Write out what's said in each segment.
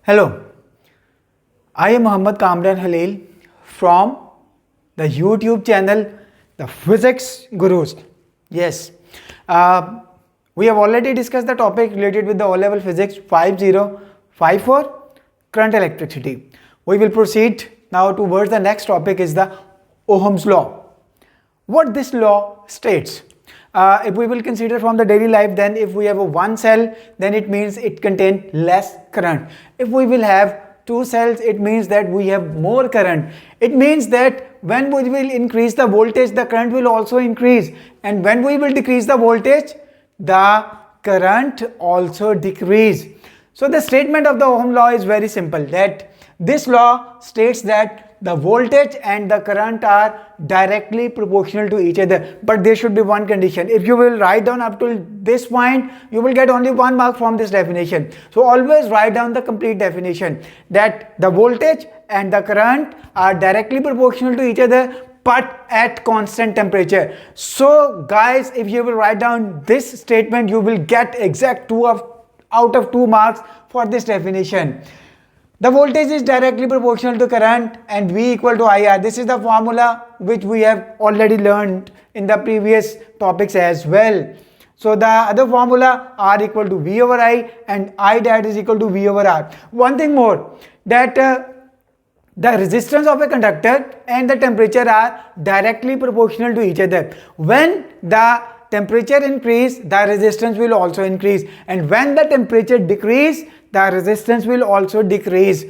Hello, I am Muhammad Kamran Halil from the YouTube channel The Physics Gurus. Yes, we have already discussed the topic related with the O-level physics 5054 current electricity. We will proceed now towards the next topic is the Ohm's law. What this law states. If we will consider from the daily life, then if we have a one cell, then it means it contains less current. If we will have two cells, it means that we have more current. It means that when we will increase the voltage, the current will also increase, and when we will decrease the voltage, the current also decrease. So the statement of the Ohm law is very simple, that this law states that the voltage and the current are directly proportional to each other, but there should be one condition. If you will write down up to this point, you will get only 1 mark from this definition. So always write down the complete definition, that the voltage and the current are directly proportional to each other but at constant temperature. So guys, if you will write down this statement, you will get exact 2 out of 2 marks for this definition. The voltage is directly proportional to current and V equal to IR. This is the formula which we have already learned in the previous topics as well. So the other formula, R equal to V over I and I that is equal to V over R. One thing more, that the resistance of a conductor and the temperature are directly proportional to each other. When the temperature increase, the resistance will also increase, and when the temperature decrease, the resistance will also decrease.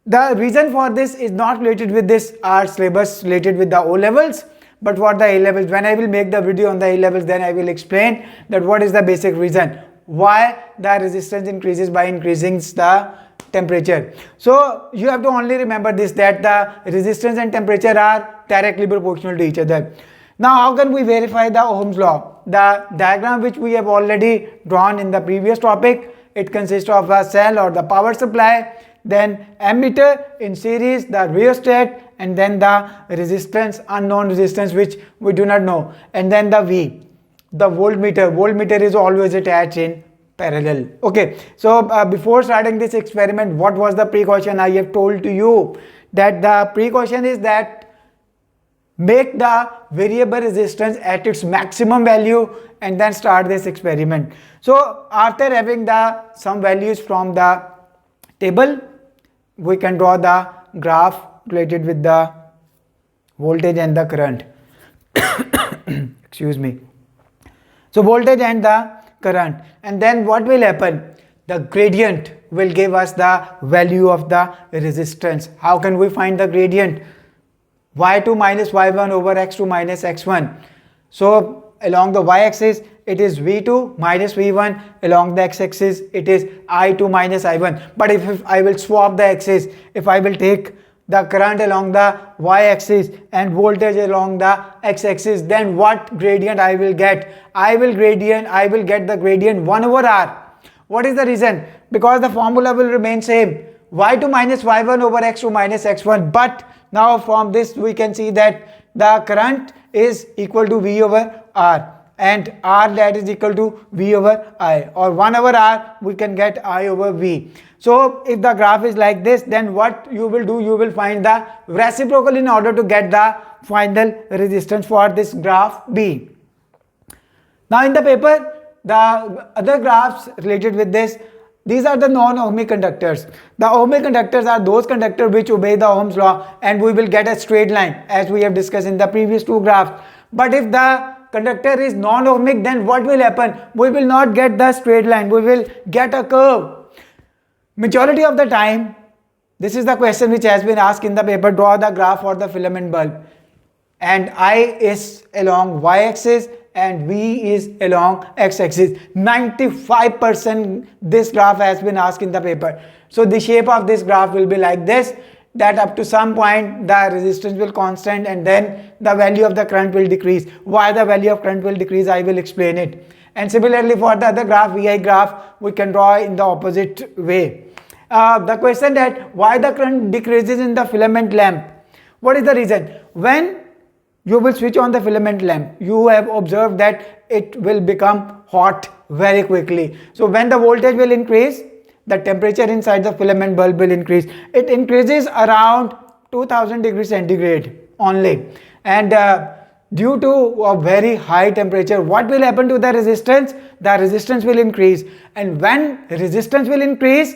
The reason for this is not related with this our syllabus related with the O levels, but for the A levels. When I will make the video on the A levels, then I will explain that what is the basic reason why the resistance increases by increasing the temperature. So you have to only remember this, that the resistance and temperature are directly proportional to each other. Now how can we verify the Ohm's law? The diagram which we have already drawn in the previous topic, it consists of a cell or the power supply, then ammeter in series, the rheostat, and then the resistance, unknown resistance which we do not know, and then the V, the voltmeter. Voltmeter is always attached in parallel. Okay, so before starting this experiment, what was the precaution? I have told to you that the precaution is that make the variable resistance at its maximum value and then start this experiment. So after having the some values from the table, we can draw the graph related with the voltage and the current. Excuse me. So voltage and the current, and then what will happen? The gradient will give us the value of the resistance. How can we find the gradient? y2 minus y1 over x2 minus x1. So along the y-axis it is v2 minus v1, along the x-axis it is i2 minus i1. But if I will swap the axis, if I will take the current along the y-axis and voltage along the x-axis, then what gradient I will get? I will get the gradient 1 over r. What is the reason? Because the formula will remain same, y2 minus y1 over x2 minus x1, but now from this we can see that the current is equal to V over R and R that is equal to V over I, or 1 over R we can get I over V. So if the graph is like this, then what you will do, you will find the reciprocal in order to get the final resistance for this graph B. Now in the paper, the other graphs related with this, these are the non-ohmic conductors. The ohmic conductors are those conductors which obey the Ohm's law, and we will get a straight line as we have discussed in the previous two graphs. But if the conductor is non-ohmic, then what will happen? We will not get the straight line, we will get a curve. Majority of the time, this is the question which has been asked in the paper, draw the graph for the filament bulb, and I is along y-axis and V is along x-axis. 95% this graph has been asked in the paper. So the shape of this graph will be like this, that up to some point the resistance will constant and then the value of the current will decrease. Why the value of current will decrease, I will explain it. And similarly for the other graph, VI graph, we can draw in the opposite way. The question that why the current decreases in the filament lamp. What is the reason? When you will switch on the filament lamp, you have observed that it will become hot very quickly. So when the voltage will increase, the temperature inside the filament bulb will increase. It increases around 2000 degrees centigrade only. And due to a very high temperature, what will happen to the resistance? The resistance will increase. And when resistance will increase,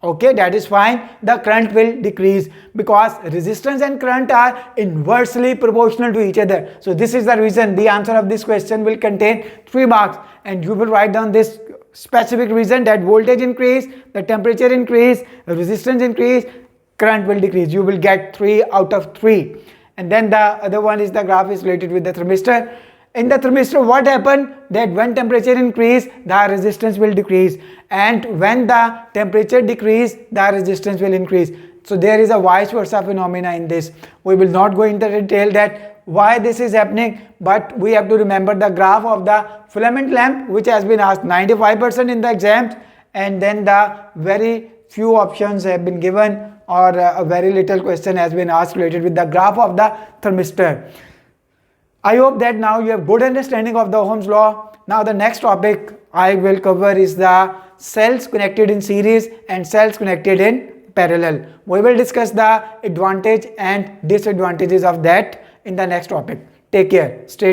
okay, that is fine, the current will decrease, because resistance and current are inversely proportional to each other. So this is the reason the answer of this question will contain 3 marks, and you will write down this specific reason, that voltage increase, the temperature increase, resistance increase, current will decrease. You will get 3 out of 3. And then the other one is the graph is related with the thermistor. In the thermistor, what happened? That when temperature increase, the resistance will decrease, and when the temperature decrease, the resistance will increase. So there is a vice versa phenomena in this. We will not go into detail that why this is happening, but we have to remember the graph of the filament lamp, which has been asked 95% in the exams, and then the very few options have been given, or a very little question has been asked related with the graph of the thermistor. I hope that now you have good understanding of the Ohm's law. Now the next topic I will cover is the cells connected in series and cells connected in parallel. We will discuss the advantage and disadvantages of that in the next topic. Take care. Stay